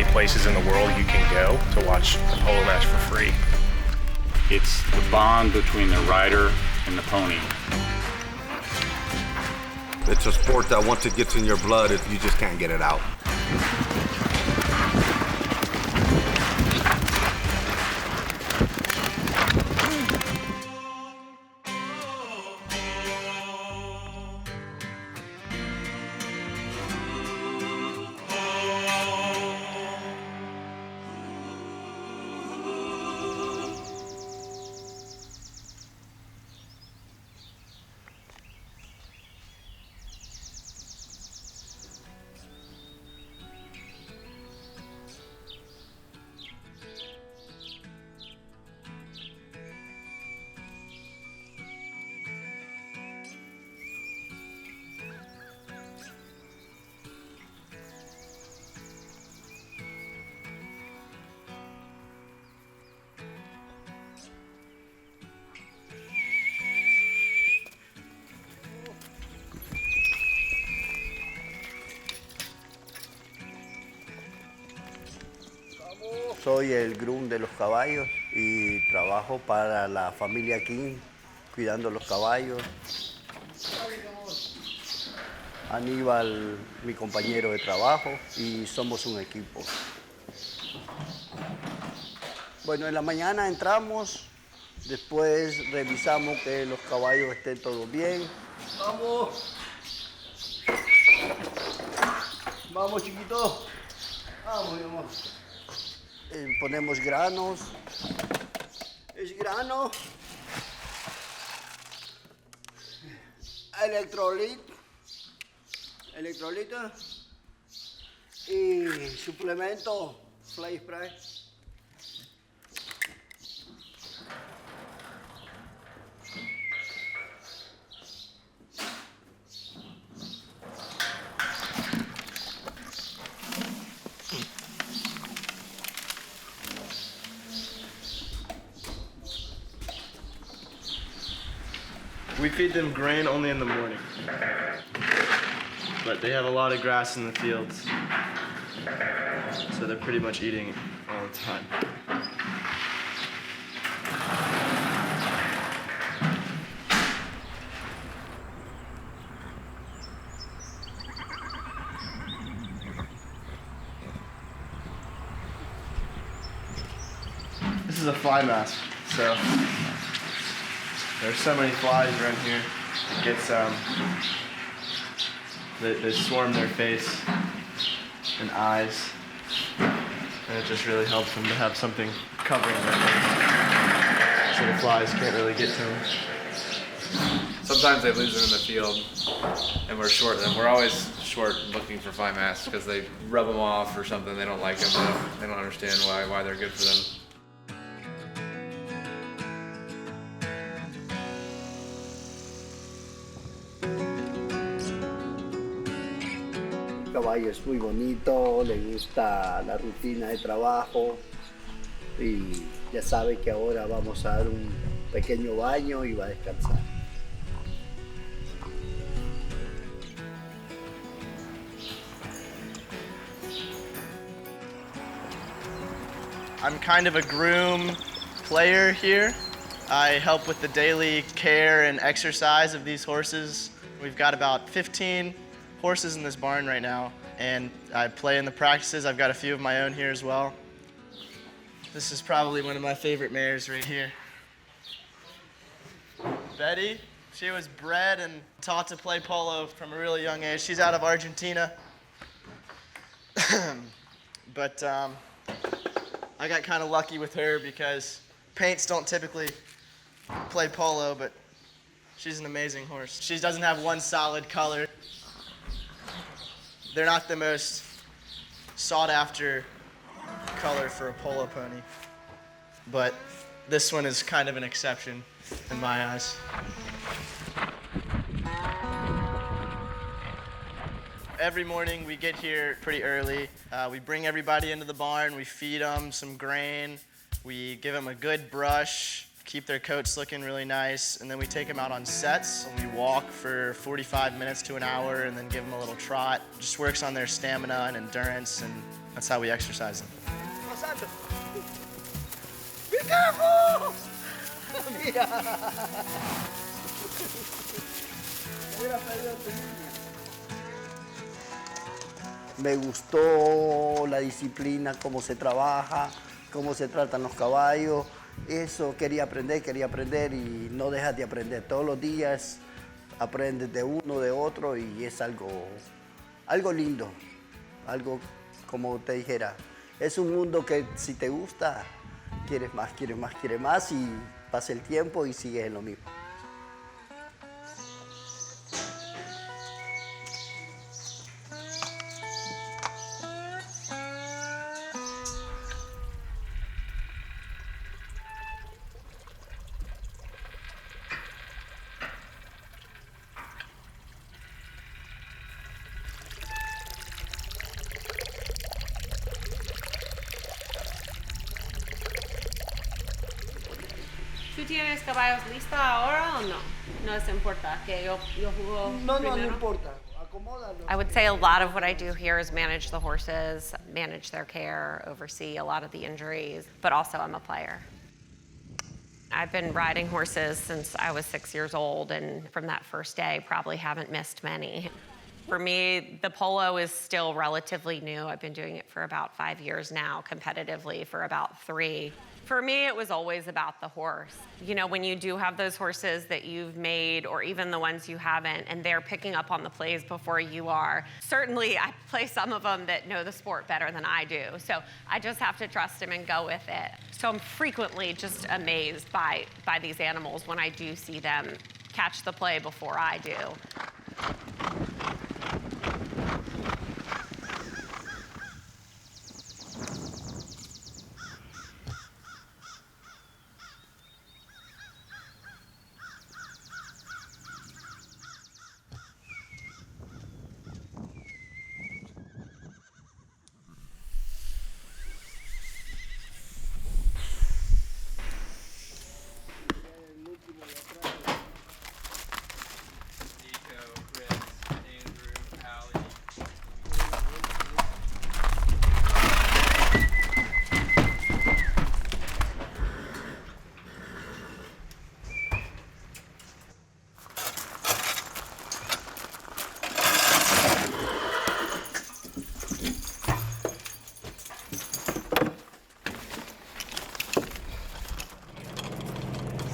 places in the world you can go to watch a polo match for free. It's the bond between the rider and the pony. It's a sport that once it gets in your blood, you just can't get it out. Soy el groom de los caballos y trabajo para la familia King, cuidando los caballos. Aníbal, mi compañero de trabajo, y somos un equipo. Bueno, en la mañana entramos, después revisamos que los caballos estén todos bien. ¡Vamos! ¡Vamos, chiquito! ¡Vamos, mi amor! Ponemos granos. Es grano. Electrolito. Y suplemento Fly Spray. We feed them grain only in the morning, but they have a lot of grass in the fields, so they're pretty much eating it all the time. This is a fly mask, so there's so many flies around here. It gets they swarm their face and eyes, and it just really helps them to have something covering their face, so the flies can't really get to them. Sometimes they lose them in the field, and we're short them. We're always short looking for fly masks because they rub them off or something. They don't like them. They don't understand why they're good for them. El caballo es muy bonito, le gusta la rutina de trabajo y ya sabe que ahora vamos a dar un pequeño baño y va a descansar. I'm kind of a groom player here. I help with the daily care and exercise of these horses. We've got about 15 horses in this barn right now, and I play in the practices. I've got a few of my own here as well. This is probably one of my favorite mares right here. Betty, she was bred and taught to play polo from a really young age. She's out of Argentina. But I got kind of lucky with her because paints don't typically play polo, but she's an amazing horse. She doesn't have one solid color. They're not the most sought-after color for a polo pony, but this one is kind of an exception in my eyes. Every morning we get here pretty early. We bring everybody into the barn, we feed them some grain, we give them a good brush, keep their coats looking really nice, and then we take them out on sets and we walk for 45 minutes to an hour and then give them a little trot. Just works on their stamina and endurance, and That's how we exercise them. Be careful! Mira. Me gustó la disciplina, cómo se trabaja, cómo se tratan los caballos. Eso quería aprender y no dejas de aprender. Todos los días aprendes de uno, de otro y es algo lindo. Algo, como te dijera, es un mundo que si te gusta, quieres más y pasa el tiempo y sigues en lo mismo. ¿Tú tienes caballos listos ahora o no? No les importa que yo juego primero? No importa. Acomódalo. I would say a lot of what I do here is manage the horses, manage their care, oversee a lot of the injuries, but also I'm a player. I've been riding horses since I was 6 years old, and from that first day, probably haven't missed many. For me, the polo is still relatively new. I've been doing it for about 5 years now, competitively for about 3. For me, it was always about the horse. You know, when you do have those horses that you've made, or even the ones you haven't, and they're picking up on the plays before you are. Certainly, I play some of them that know the sport better than I do, so I just have to trust them and go with it. So I'm frequently just amazed by these animals when I do see them catch the play before I do.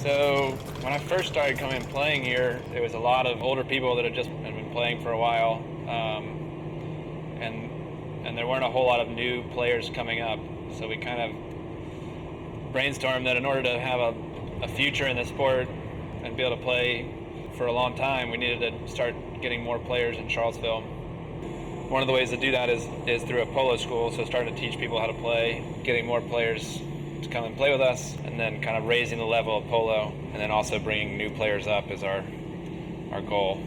So when I first started coming and playing here, there was a lot of older people that had just been playing for a while, and there weren't a whole lot of new players coming up. So we kind of brainstormed that in order to have a future in the sport and be able to play for a long time, we needed to start getting more players in Charlottesville. One of the ways to do that is through a polo school, so starting to teach people how to play, getting more players to come and play with us, and then kind of raising the level of polo, and then also bringing new players up is our goal.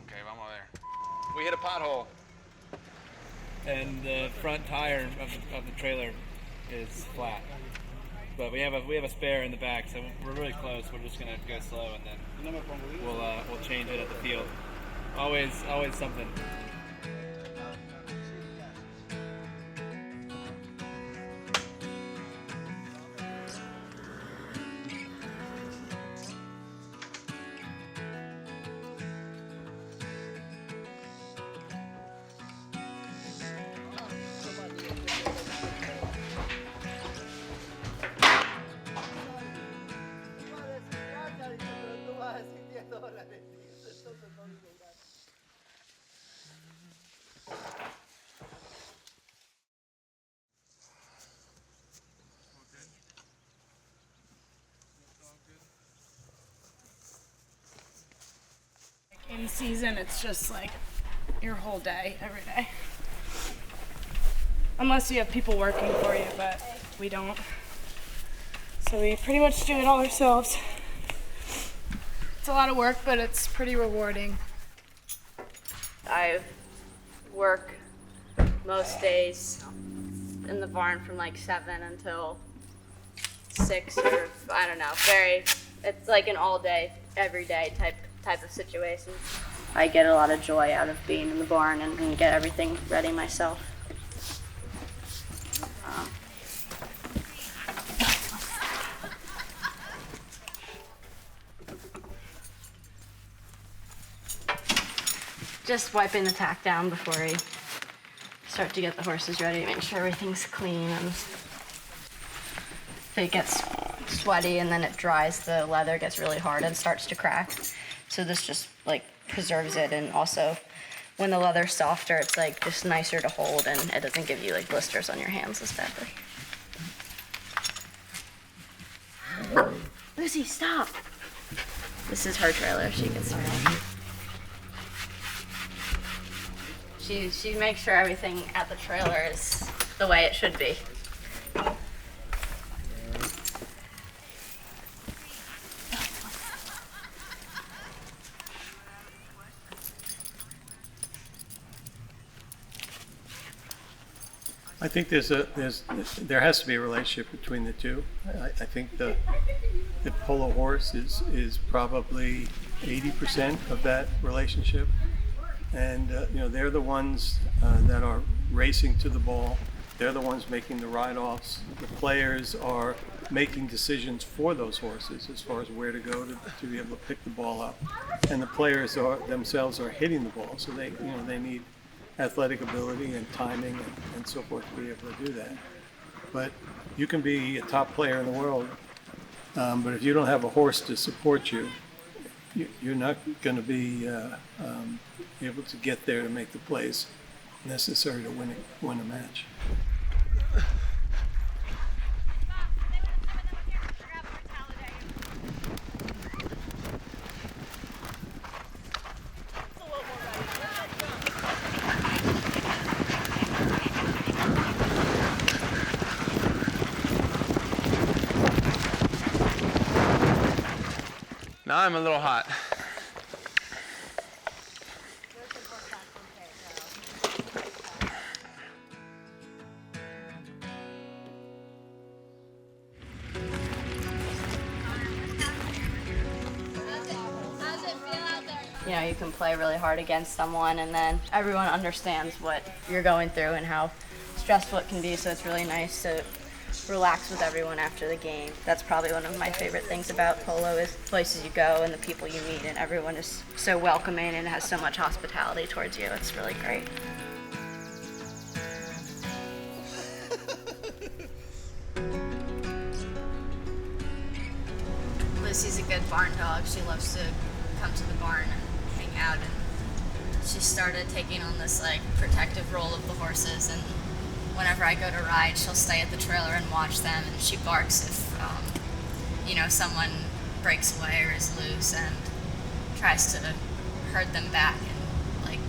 Okay, vamos a ver. We hit a pothole. And the front tire of the trailer is flat, but we have a spare in the back, so we're really close. We're just gonna go slow, and then we'll change it at the field. Always something. In season, it's just like your whole day, every day. Unless you have people working for you, but we don't. So we pretty much do it all ourselves. It's a lot of work, but it's pretty rewarding. I work most days in the barn from like 7 until 6, or I don't know, it's like an all day, every day type of situation. I get a lot of joy out of being in the barn and get everything ready myself. Just wiping the tack down before we start to get the horses ready, make sure everything's clean. And if it gets sweaty and then it dries, the leather gets really hard and starts to crack. So this just like preserves it, and also when the leather's softer, it's like just nicer to hold and it doesn't give you like blisters on your hands as badly. Lucy, stop! This is her trailer, she gets around. She makes sure everything at the trailer is the way it should be. I think there has to be a relationship between the two. I think the polo horse is probably 80% of that relationship. And they're the ones that are racing to the ball. They're the ones making the ride-offs. The players are making decisions for those horses as far as where to go to be able to pick the ball up. And the players themselves are hitting the ball, so they need athletic ability and timing and so forth to be able to do that. But you can be a top player in the world, but if you don't have a horse to support you, you're not going to be able to get there to make the plays necessary to win a match. Now I'm a little hot. You can play really hard against someone and then everyone understands what you're going through and how stressful it can be, so it's really nice to relax with everyone after the game. That's probably one of my favorite things about polo is places you go and the people you meet, and everyone is so welcoming and has so much hospitality towards you. It's really great. Lucy's a good barn dog. She loves to come to the barn and hang out, and she started taking on this like protective role of the horses, and whenever I go to ride, she'll stay at the trailer and watch them, and she barks if someone breaks away or is loose and tries to herd them back, and like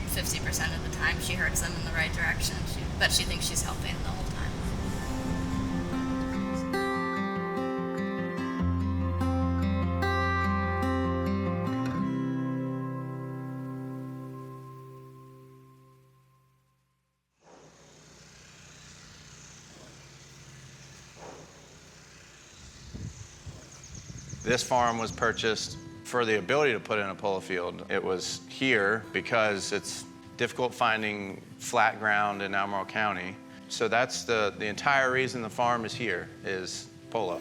50% of the time she herds them in the right direction, but she thinks she's helping the whole time. This farm was purchased for the ability to put in a polo field. It was here because it's difficult finding flat ground in Albemarle County. So that's the entire reason the farm is here, is polo.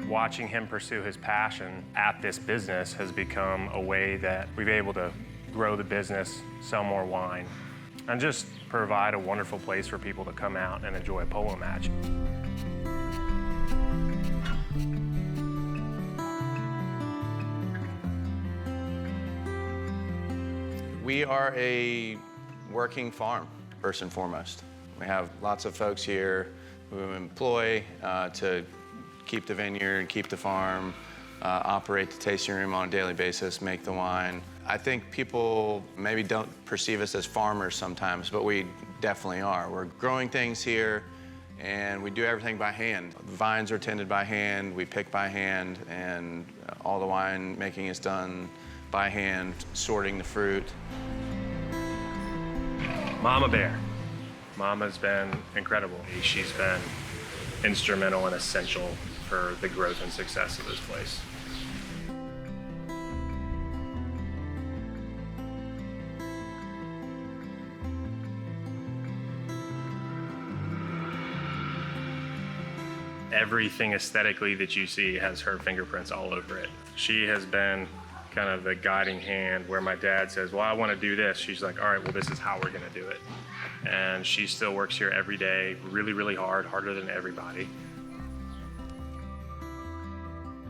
Watching him pursue his passion at this business has become a way that we've been able to grow the business, sell more wine, and just provide a wonderful place for people to come out and enjoy a polo match. We are a working farm, first and foremost. We have lots of folks here who we employ to keep the vineyard, keep the farm, operate the tasting room on a daily basis, make the wine. I think people maybe don't perceive us as farmers sometimes, but we definitely are. We're growing things here, and we do everything by hand. The vines are tended by hand, we pick by hand, and all the wine making is done by hand, sorting the fruit. Mama Bear. Mama's been incredible. She's been instrumental and essential for the growth and success of this place. Everything aesthetically that you see has her fingerprints all over it. She has been kind of the guiding hand where my dad says, well, I want to do this. She's like, all right, well, this is how we're going to do it. And she still works here every day, really, really hard, harder than everybody.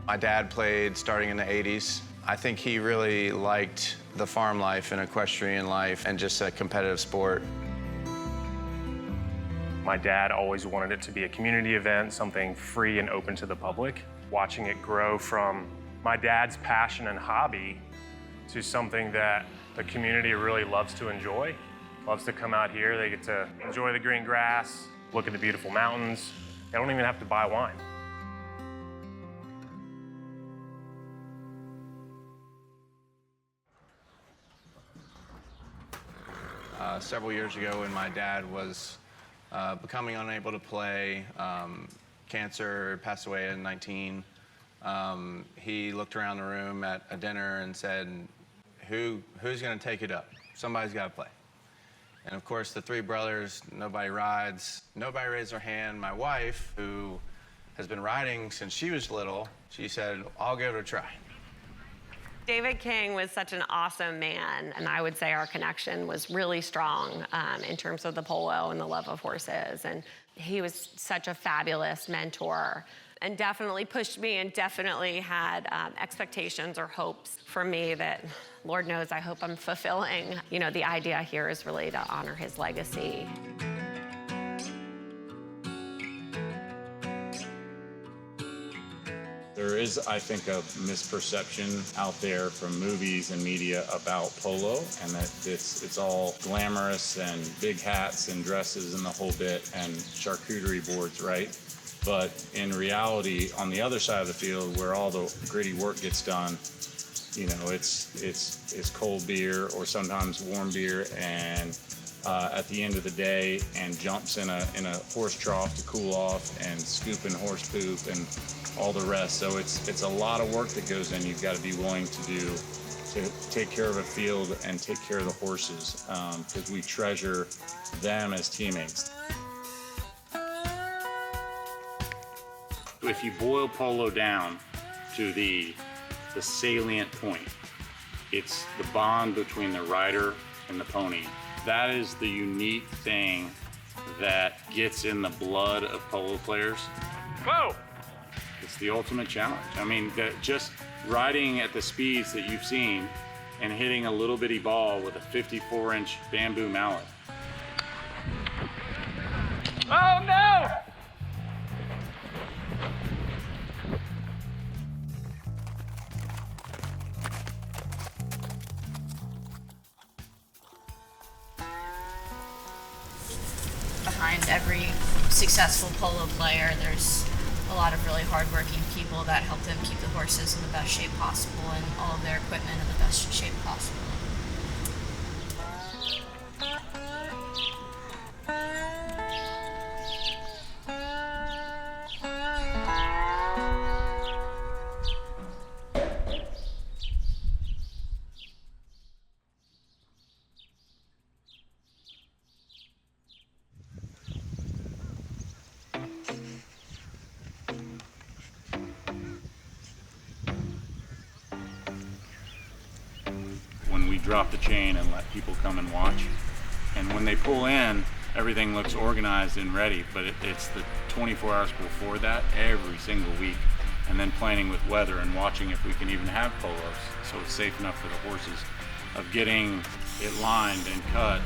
My dad played starting in the 80s. I think he really liked the farm life and equestrian life and just a competitive sport. My dad always wanted it to be a community event, something free and open to the public. Watching it grow from my dad's passion and hobby to something that the community really loves to enjoy, loves to come out here. They get to enjoy the green grass, look at the beautiful mountains. They don't even have to buy wine. Several years ago when my dad was becoming unable to play, cancer, passed away at 19, he looked around the room at a dinner and said, who's going to take it up? Somebody's got to play. And of course, the three brothers, nobody rides. Nobody raised their hand. My wife, who has been riding since she was little, she said, I'll give it a try. David King was such an awesome man, and I would say our connection was really strong in terms of the polo and the love of horses. And he was such a fabulous mentor and definitely pushed me and definitely had expectations or hopes for me that, Lord knows, I hope I'm fulfilling. You know, the idea here is really to honor his legacy. There is, I think, a misperception out there from movies and media about polo, and that it's all glamorous and big hats and dresses and the whole bit and charcuterie boards, right? But in reality, on the other side of the field, where all the gritty work gets done, you know, it's cold beer or sometimes warm beer, and at the end of the day, and jumps in a horse trough to cool off, and scooping horse poop and all the rest. So it's a lot of work that goes in. You've got to be willing to do to take care of a field and take care of the horses, because we treasure them as teammates. If you boil polo down to the salient point, it's the bond between the rider and the pony. That is the unique thing that gets in the blood of polo players. Whoa! It's the ultimate challenge. I mean, just riding at the speeds that you've seen and hitting a little bitty ball with a 54-inch bamboo mallet. Oh no! Behind every successful polo player, there's a lot of really hardworking people that help them keep the horses in the best shape possible and all of their equipment in the best shape possible. When we drop the chain and let people come and watch. And when they pull in, everything looks organized and ready, but it's the 24 hours before that, every single week, and then planning with weather and watching if we can even have polos, so it's safe enough for the horses, of getting it lined and cut,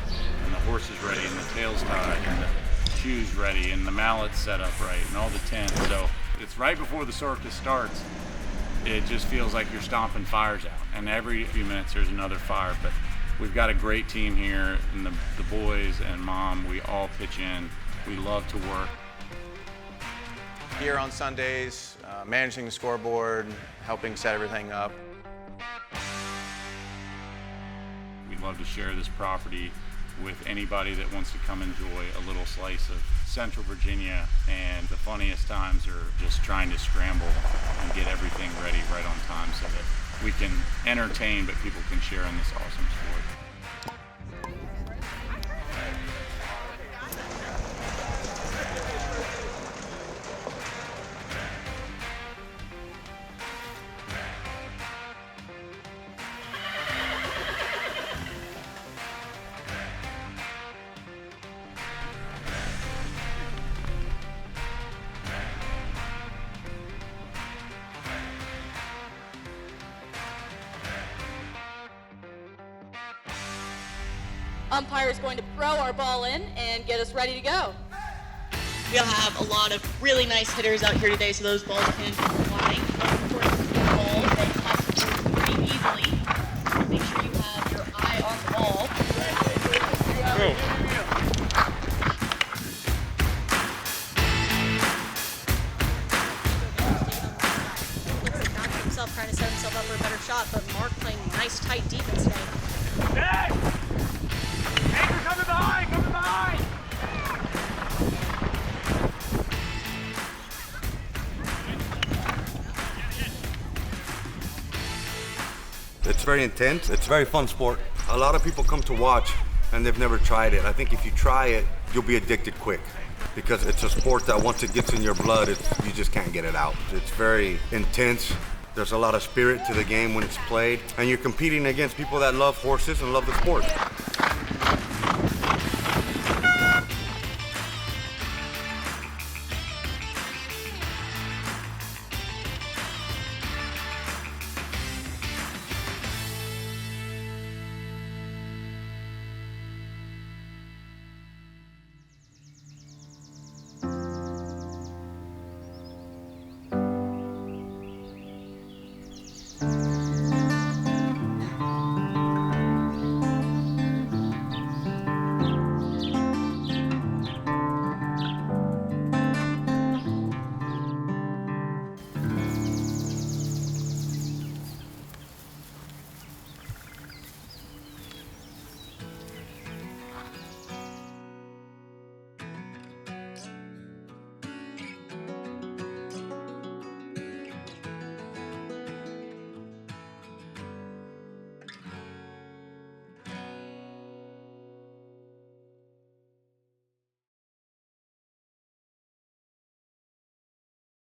and the horse is ready, and the tail's tied, and the shoes ready, and the mallet's set up right, and all the tents. So it's right before the circus starts. It just feels like you're stomping fires out, and every few minutes there's another fire. But we've got a great team here, and the boys and mom, we all pitch in. We love to work. Here on Sundays, managing the scoreboard, helping set everything up. We love to share this property with anybody that wants to come enjoy a little slice of Central Virginia, and the funniest times are just trying to scramble and get everything ready right on time so that we can entertain, but people can share in this awesome sport. umpire is going to throw our ball in and get us ready to go. We'll have a lot of really nice hitters out here today, so those balls can go flying. Of course, balls that pass through pretty easily. Make sure you have your eye on the ball. Himself trying to set himself up for a better shot, but Mark playing nice tight defense today. Hey! Anchor coming behind! Coming behind! It's very intense. It's a very fun sport. A lot of people come to watch and they've never tried it. I think if you try it, you'll be addicted quick because it's a sport that once it gets in your blood, you just can't get it out. It's very intense. There's a lot of spirit to the game when it's played, and you're competing against people that love horses and love the sport.